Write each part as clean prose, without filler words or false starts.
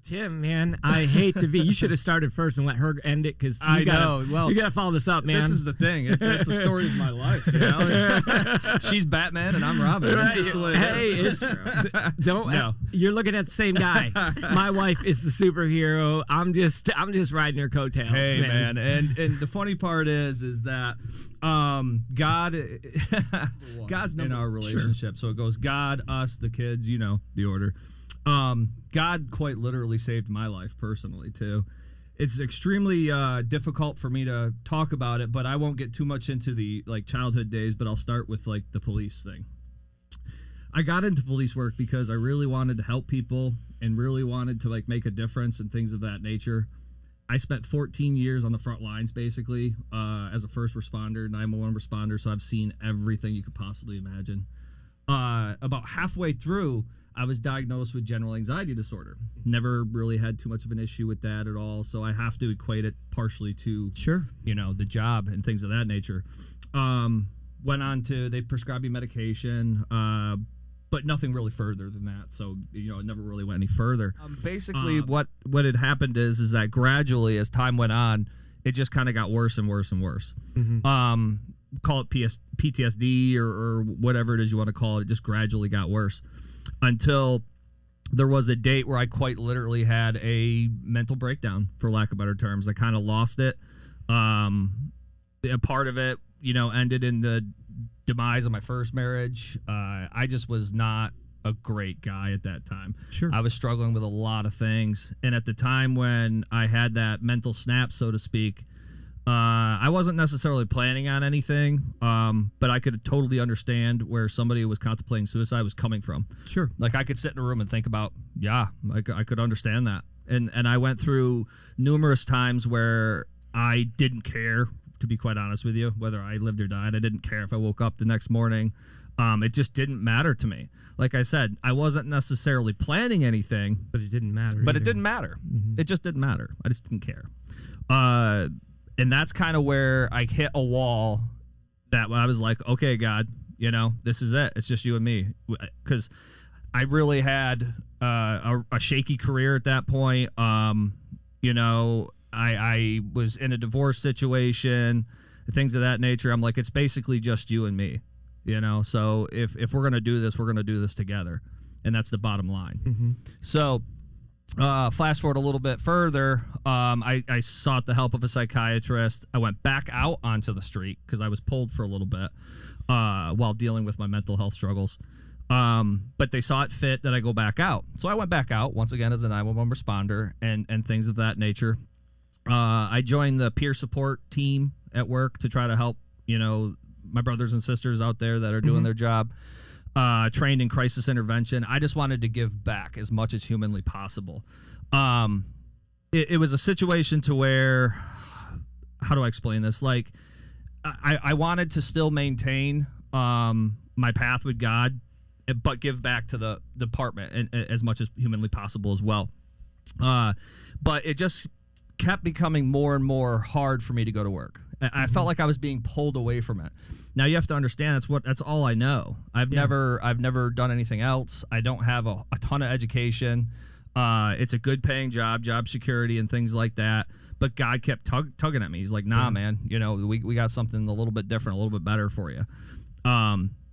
Tim, man, I hate to be. You should have started first and let her end it because you gotta follow this up, man. This is the thing. It's a story of my life. You know, she's Batman and I'm Robin. Right. It's just the way it is. You're looking at the same guy. My wife is the superhero. I'm just riding her coattails. Hey, man. And the funny part is that God's in our relationship. So it goes God, us, the kids. You know the order. God quite literally saved my life personally too. It's extremely difficult for me to talk about it, but I won't get too much into the childhood days, but I'll start with the police thing. I got into police work because I really wanted to help people and really wanted to make a difference and things of that nature. I spent 14 years on the front lines basically as a first responder, 911 responder, so I've seen everything you could possibly imagine. About halfway through, I was diagnosed with general anxiety disorder. Never really had too much of an issue with that at all, so I have to equate it partially to the job and things of that nature. Went on to, they prescribed me medication, but nothing really further than that. So it never really went any further. Basically, what had happened is that gradually, as time went on, it just kind of got worse and worse and worse. Mm-hmm. Call it PTSD or whatever it is you want to call it. It just gradually got worse. Until there was a date where I quite literally had a mental breakdown, for lack of better terms. I kind of lost it. A part of it, ended in the demise of my first marriage. I just was not a great guy at that time. Sure. I was struggling with a lot of things. And at the time when I had that mental snap, so to speak, I wasn't necessarily planning on anything, but I could totally understand where somebody who was contemplating suicide was coming from. Sure. I could sit in a room and think about, I could understand that. And I went through numerous times where I didn't care, to be quite honest with you, whether I lived or died. I didn't care if I woke up the next morning. It just didn't matter to me. Like I said, I wasn't necessarily planning anything. But it didn't matter. But it didn't matter. Mm-hmm. It just didn't matter. I just didn't care. And that's kind of where I hit a wall that I was like, okay, God, this is it. It's just you and me. Because I really had a shaky career at that point. I was in a divorce situation, things of that nature. I'm like, it's basically just you and me, So if we're going to do this, we're going to do this together. And that's the bottom line. Mm-hmm. So flash forward a little bit further, I sought the help of a psychiatrist. I went back out onto the street because I was pulled for a little bit while dealing with my mental health struggles. But they saw it fit that I go back out. So I went back out once again as a 911 responder and things of that nature. I joined the peer support team at work to try to help, my brothers and sisters out there that are doing their job. Trained in crisis intervention. I just wanted to give back as much as humanly possible. It was a situation to where, how do I explain this? I wanted to still maintain my path with God, but give back to the department and as much as humanly possible as well. But it just kept becoming more and more hard for me to go to work. I felt like I was being pulled away from it. Now you have to understand that's all I know. I've never done anything else. I don't have a ton of education. It's a good paying job security and things like that. But God kept tugging at me. He's like, nah, man, we got something a little bit different, a little bit better for you.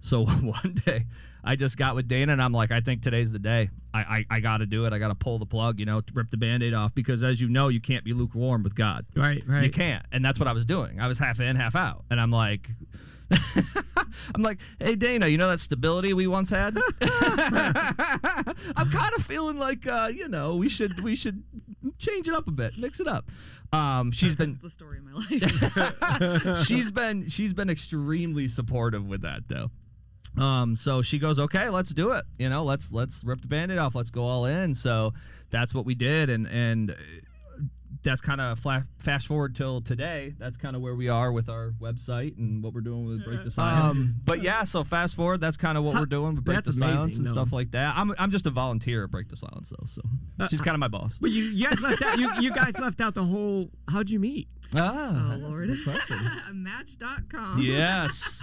So one day I just got with Dana and I'm like, I think today's the day. I got to do it. I got to pull the plug, to rip the Band-Aid off because as you know, you can't be lukewarm with God. Right. You can't. And that's what I was doing. I was half in, half out. And I'm like, hey, Dana, that stability we once had? I'm kind of feeling like, we should change it up a bit, mix it up. That's the story of my life. she's been extremely supportive with that though. So she goes, okay, let's do it. Let's rip the Band-Aid off. Let's go all in. So that's what we did. And that's kind of fast forward till today. That's kind of where we are with our website and what we're doing with Break the Silence. But yeah, so fast forward, that's kind of what we're doing with Break the Silence and stuff like that. I'm just a volunteer at Break the Silence though, so she's kind of my boss. But you guys left out. You guys left out the whole. How'd you meet? Oh Lord, Match.com. Yes.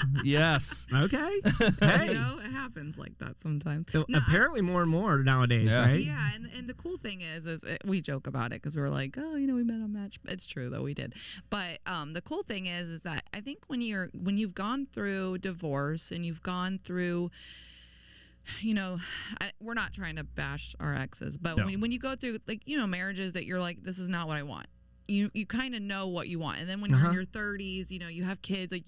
Okay. Hey, You know, it happens like that sometimes. Apparently, more and more nowadays, Yeah. right? Yeah, and the cool thing is we joke about it because we're like, oh, you know, we met on Match. It's true though, we did. But the cool thing is that I think when you've gone through divorce and you've gone through, you know, we're not trying to bash our exes, but when you go through, like, you know, marriages that you're like, this is not what I want. You kind of know what you want, and then when you're in your 30s, you know, you have kids. Like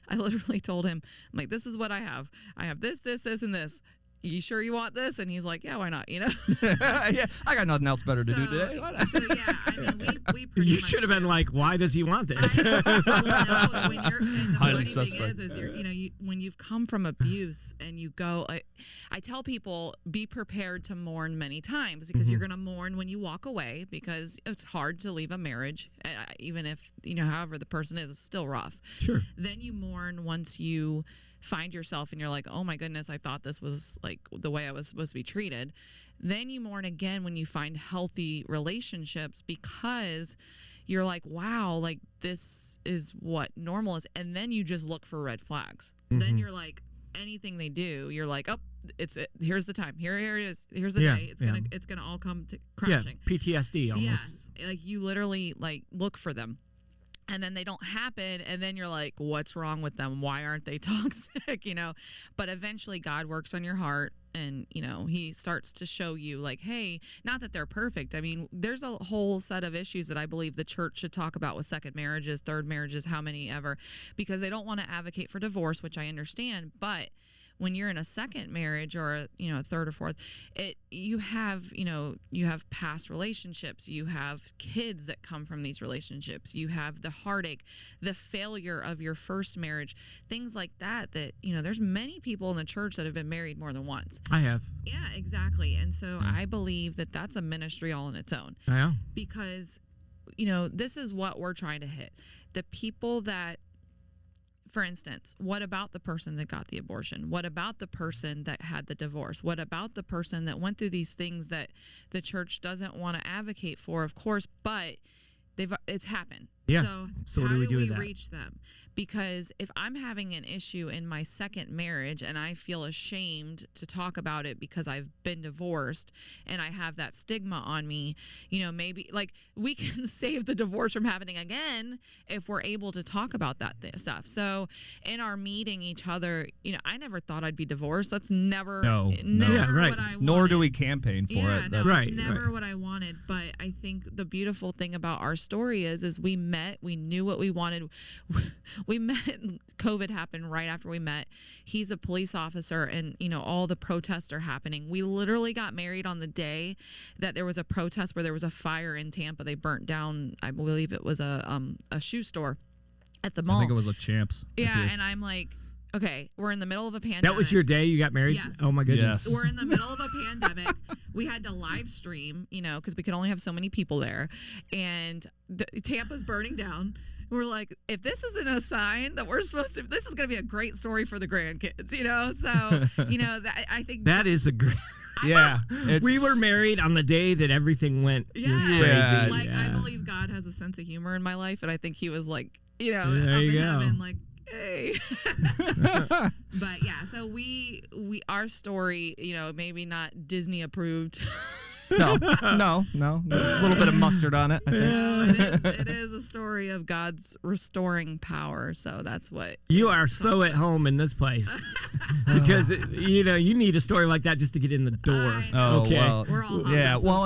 I literally told him, I'm like, this is what I have. I have this, and this. You sure you want this? And he's like, yeah, why not? You know? Yeah, I got nothing else better to do today. So yeah, I mean, we pretty You much should have been like, why does he want this? well, no, when you're, and the Highly funny thing suspect. is you're, you know, when you've come from abuse and you go, I tell people, be prepared to mourn many times because you're going to mourn when you walk away because it's hard to leave a marriage, even if, you know, however the person is, it's still rough. Sure. Then you mourn once you find yourself and you're like, oh my goodness, I thought this was like the way I was supposed to be treated. Then you mourn again when you find healthy relationships because you're like, wow, like this is what normal is. And then you just look for red flags. Then you're like, anything they do, you're like, oh, here's the time. Here it is. Here's the day. It's gonna all come to crashing. Yeah, PTSD almost. Yes, like you literally like look for them. And then they don't happen, and then you're like, what's wrong with them? Why aren't they toxic? You know, but eventually God works on your heart, and, you know, he starts to show you like, hey, not that they're perfect. I mean, there's a whole set of issues that I believe the church should talk about with second marriages, third marriages, how many ever, because they don't want to advocate for divorce, which I understand, but when you're in a second marriage or a third or fourth, you have past relationships, you have kids that come from these relationships, you have the heartache, the failure of your first marriage, things like that, you know, there's many people in the church that have been married more than once. I have. Yeah, exactly. And so I believe that that's a ministry all on its own. Yeah. Because, you know, this is what we're trying to hit. The people that, for instance, what about the person that got the abortion? What about the person that had the divorce? What about the person that went through these things that the church doesn't want to advocate for, of course, but it's happened. Yeah. So what how do we do with we that? reach them? Because if I'm having an issue in my second marriage and I feel ashamed to talk about it because I've been divorced and I have that stigma on me, you know, maybe like we can save the divorce from happening again if we're able to talk about that stuff. So in our meeting each other, you know, I never thought I'd be divorced. That's never No. Yeah, right. what I wanted. Nor do we campaign for Yeah, it. no, Right, it's never what I wanted. But I think the beautiful thing about our story is we met, we knew what we wanted. We met, COVID happened right after we met. He's a police officer and, you know, all the protests are happening. We literally got married on the day that there was a protest where there was a fire in Tampa. They burnt down, I believe it was a shoe store at the mall. I think it was like Champs. Yeah, and I'm like, okay, we're in the middle of a pandemic. That was your day you got married? Yes. Oh, my goodness. Yes. We're in the middle of a pandemic. We had to live stream, you know, because we could only have so many people there. And Tampa's burning down. We're like, if this isn't a sign that we're supposed to, this is going to be a great story for the grandkids, you know? So, you know, I think That is a great. Yeah. We were married on the day that everything went just Yeah. crazy. Yeah. like, I Yeah. believe God has a sense of humor in my life. And I think he was like, you know, There up in you go. heaven, like, hey. But yeah, so our story, you know, maybe not Disney approved. No. A little bit of mustard on it. I think. No, it is a story of God's restoring power. So that's what You are so at home in this place because you know you need a story like that just to get in the door. I know. Oh, Okay. well, We're all yeah. hospices. Well,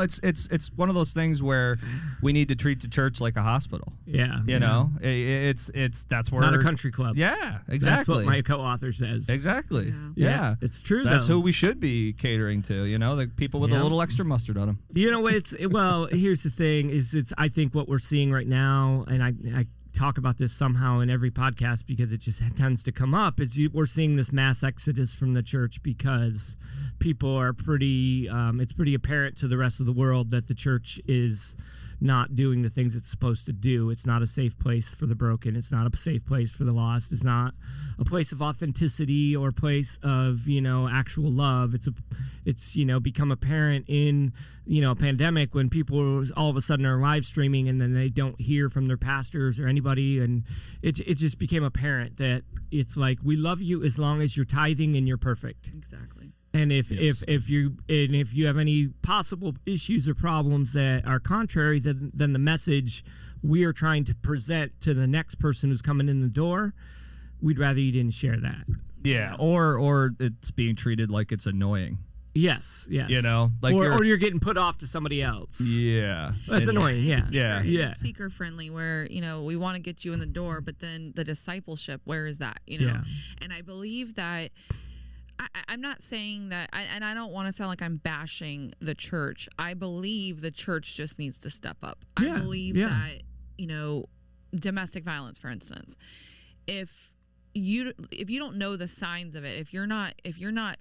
it's one of those things where we need to treat the church like a hospital. Yeah, You know, it's that's where not a country club. Yeah, exactly. That's what my co-author says. Exactly. Yeah. Yeah. it's true. That's though. who we should be catering to. You know, the people with Yeah. a little extra mustard on them. You know, well. Here's the thing: it's I think what we're seeing right now, and I talk about this somehow in every podcast because it just tends to come up. We're seeing this mass exodus from the church because people are pretty. It's pretty apparent to the rest of the world that the church is not doing the things it's supposed to do. It's not a safe place for the broken. It's not a safe place for the lost. It's not a place of authenticity or place of, actual love. It's become apparent in, a pandemic when people all of a sudden are live streaming and then they don't hear from their pastors or anybody. And it just became apparent that it's like, we love you as long as you're tithing and you're perfect. Exactly. And if you have any possible issues or problems that are contrary, then the message we are trying to present to the next person who's coming in the door, we'd rather you didn't share that. Yeah, or it's being treated like it's annoying. Yes. Like or you're getting put off to somebody else. Yeah, that's annoying. Yeah. It's seeker friendly, where we want to get you in the door, but then the discipleship, where is that? Yeah. And I believe that. I'm not saying that, and I don't want to sound like I'm bashing the church. I believe the church just needs to step up. Yeah, I believe that, domestic violence, for instance, if you don't know the signs of it, if you're not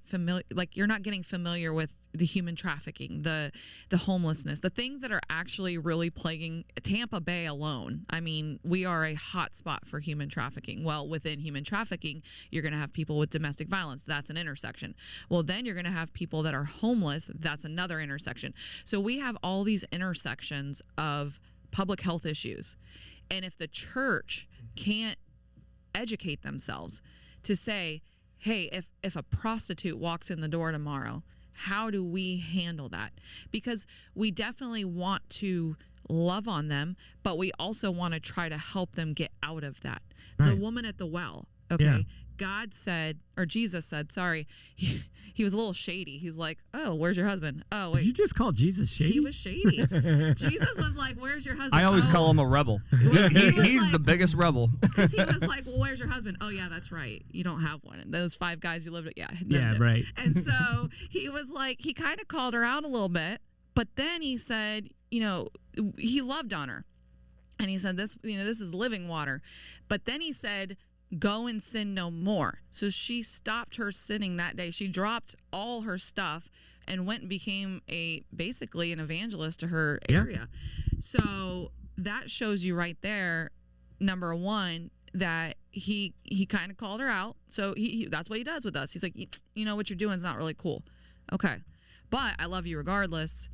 familiar, like you're not getting familiar with the human trafficking, the homelessness, the things that are actually really plaguing Tampa Bay alone. I mean, we are a hot spot for human trafficking. Well, within human trafficking, you're going to have people with domestic violence. That's an intersection. Well, then you're going to have people that are homeless. That's another intersection. So we have all these intersections of public health issues. And if the church can't educate themselves to say, hey, if a prostitute walks in the door tomorrow, how do we handle that? Because we definitely want to love on them, but we also want to try to help them get out of that. Right. The woman at the well, okay? Yeah. God said, or Jesus said, sorry, he was a little shady. He's like, oh, where's your husband? Oh, wait. Did you just call Jesus shady? He was shady. Jesus was like, where's your husband? I always call him a rebel. He's like, the biggest rebel. Because he was like, well, where's your husband? Oh, yeah, that's right. You don't have one. And those 5 guys you lived with, yeah, right. And so he was like, he kind of called her out a little bit, but then he said, he loved on her. And he said, this is living water. But then he said, go and sin no more. So she stopped her sinning that day. She dropped all her stuff and went and became basically an evangelist to her area. So that shows you right there, number one, that he kind of called her out. So he that's what he does with us. He's like, what you're doing is not really cool. Okay. But I love you regardless.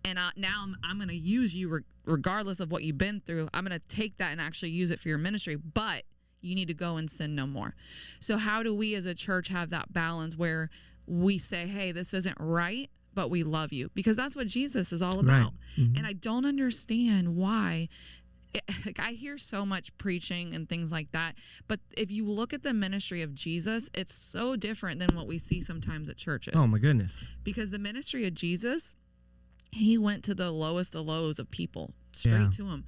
And now I'm going to use you regardless of what you've been through. I'm going to take that and actually use it for your ministry. But you need to go and sin no more. So how do we as a church have that balance where we say, hey, this isn't right, but we love you? Because that's what Jesus is all about. Right. Mm-hmm. And I don't understand why. I hear so much preaching and things like that. But if you look at the ministry of Jesus, it's so different than what we see sometimes at churches. Oh, my goodness. Because the ministry of Jesus, he went to the lowest of lows of people, straight to him.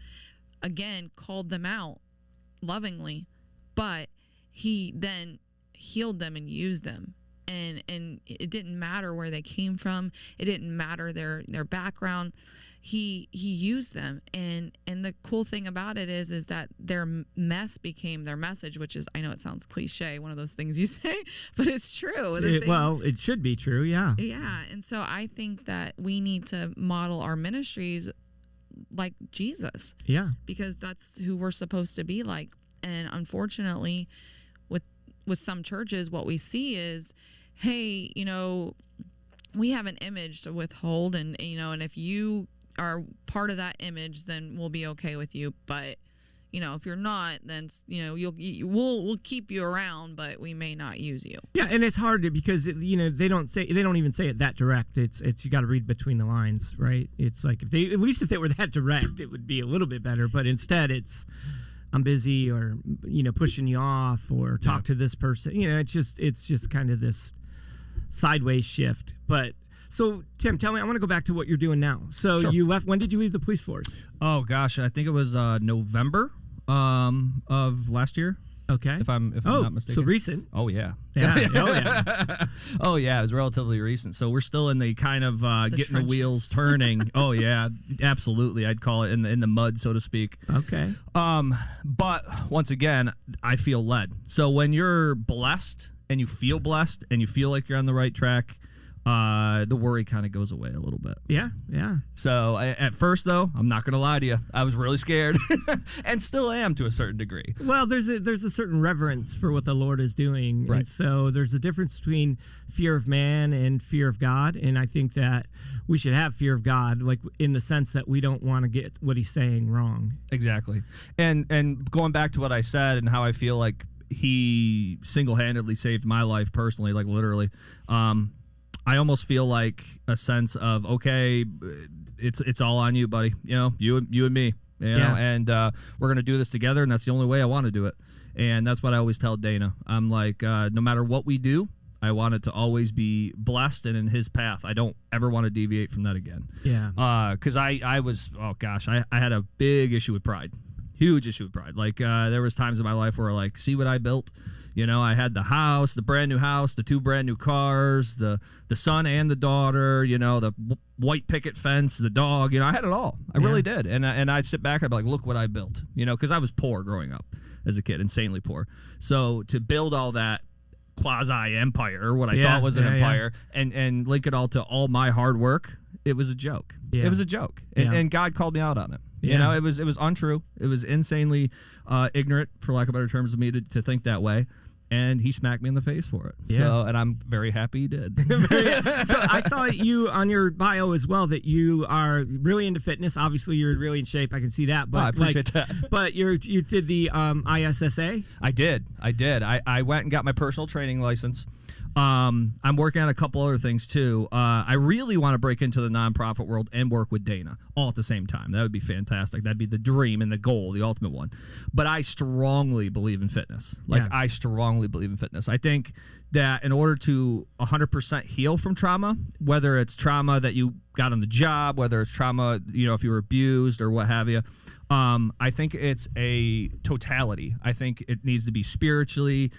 Again, called them out lovingly. But he then healed them and used them. And it didn't matter where they came from. It didn't matter their background. He used them. And the cool thing about it is that their mess became their message, which is, I know it sounds cliche, one of those things you say, but it's true. It should be true, yeah. Yeah. And so I think that we need to model our ministries like Jesus. Yeah. Because that's who we're supposed to be like. And unfortunately, with some churches, what we see is, hey, we have an image to withhold, and and if you are part of that image, then we'll be okay with you. But if you're not, then we'll keep you around, but we may not use you. Yeah, and it's hard because they don't even say it that direct. It's you got to read between the lines, right? It's like if they were that direct, it would be a little bit better. But instead, it's, I'm busy, or pushing you off, or talk to this person. It's just kind of this sideways shift. But so Tim, tell me, I want to go back to what you're doing now. So sure. You left. When did you leave the police force? Oh gosh, I think it was November of last year. Okay. If I'm not mistaken. So recent. Oh yeah. Yeah. Oh yeah. Oh yeah. It was relatively recent. So we're still in the kind of getting trenches. The wheels turning. Oh yeah, absolutely. I'd call it in the mud, so to speak. Okay. But once again, I feel led. So when you're blessed and you feel blessed and you feel like you're on the right track, the worry kind of goes away a little bit. Yeah, yeah. So at first, though, I'm not going to lie to you, I was really scared and still am to a certain degree. Well, there's a certain reverence for what the Lord is doing. Right. And so there's a difference between fear of man and fear of God. And I think that we should have fear of God, like in the sense that we don't want to get what he's saying wrong. Exactly. And going back to what I said and how I feel like he single-handedly saved my life personally, like literally, I almost feel like a sense of, okay, it's all on you, buddy. You know, you and me, you know, and we're going to do this together, and that's the only way I want to do it. And that's what I always tell Dana. I'm like, no matter what we do, I want it to always be blessed and in his path. I don't ever want to deviate from that again. Yeah. Because I was, oh gosh, I had a big issue with pride. Huge issue with pride. Like, there was times in my life where, like, see what I built? You know, I had the house, the brand new house, the 2 brand new cars, the son and the daughter, you know, the white picket fence, the dog. You know, I had it all. I really did. And I'd sit back and I'd be like, look what I built. You know, because I was poor growing up as a kid, insanely poor. So to build all that quasi-empire, what I thought was an empire, and link it all to all my hard work, it was a joke. It was a joke. And God called me out on it. You know, it was untrue. It was insanely ignorant, for lack of better terms, of me to think that way. And he smacked me in the face for it. Yeah. So, and I'm very happy he did. So I saw you on your bio as well that you are really into fitness. Obviously, you're really in shape. I can see that. But I appreciate that. But you did the ISSA? I did. I went and got my personal training license. I'm working on a couple other things too. I really want to break into the nonprofit world and work with Dana all at the same time. That would be fantastic. That'd be the dream and the goal, the ultimate one. But I strongly believe in fitness. I strongly believe in fitness. I think that in order to 100% heal from trauma, whether it's trauma that you got on the job, whether it's trauma, you know, if you were abused or what have you, I think it's a totality. I think it needs to be spiritually,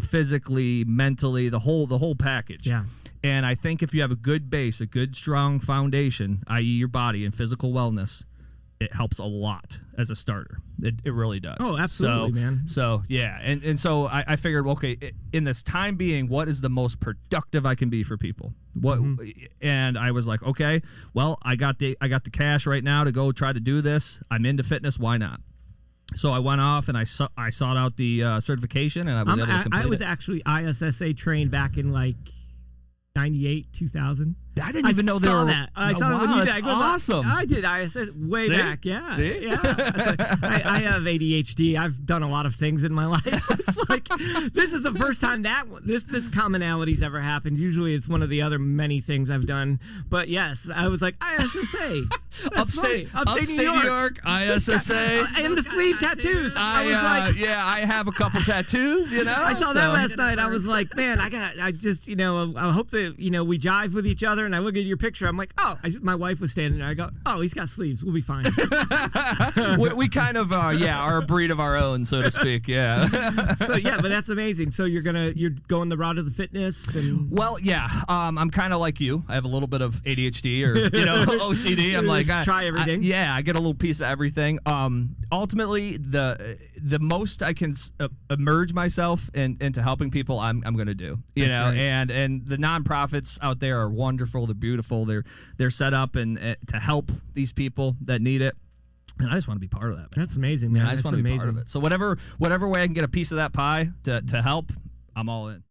physically, mentally, the whole package. Yeah. And I think if you have a good base, a good strong foundation, i.e. your body and physical wellness, it helps a lot as a starter. It really does. Oh, absolutely, man. So, yeah. And so I figured, okay, in this time being, what is the most productive I can be for people? What? And I was like, okay, well, I got the cash right now to go try to do this. I'm into fitness. Why not? So I went off and I sought out the certification, and I was able to complete I was it. actually ISSA trained back in like 98, 2000. I didn't even know they were that. I saw it when you did. That's awesome. I did ISS way back. Yeah. See? Yeah. I have ADHD. I've done a lot of things in my life. It's like this is the first time that this commonality's ever happened. Usually it's one of the other many things I've done. But yes, I was like ISSA. Upstate New York, ISSA. And the sleeve tattoos. I was like, I have a couple tattoos, you know. I saw that last night. I was like, man, I just, you know, I hope that, you know, we jive with each other. And I look at your picture. I'm like, oh, my wife was standing there. I go, oh, he's got sleeves. We'll be fine. we kind of, are a breed of our own, so to speak. Yeah. So yeah, but that's amazing. So you're going the route of the fitness, and well, yeah. I'm kind of like you. I have a little bit of ADHD or OCD. I'm like, try everything. I get a little piece of everything. Ultimately, the most I can emerge myself into helping people, I'm going to do. You know, right. and the nonprofits out there are wonderful. They're beautiful. They're set up and to help these people that need it. And I just want to be part of that, man. That's amazing, man. I just want to be part of it. So whatever way I can get a piece of that pie to help, I'm all in.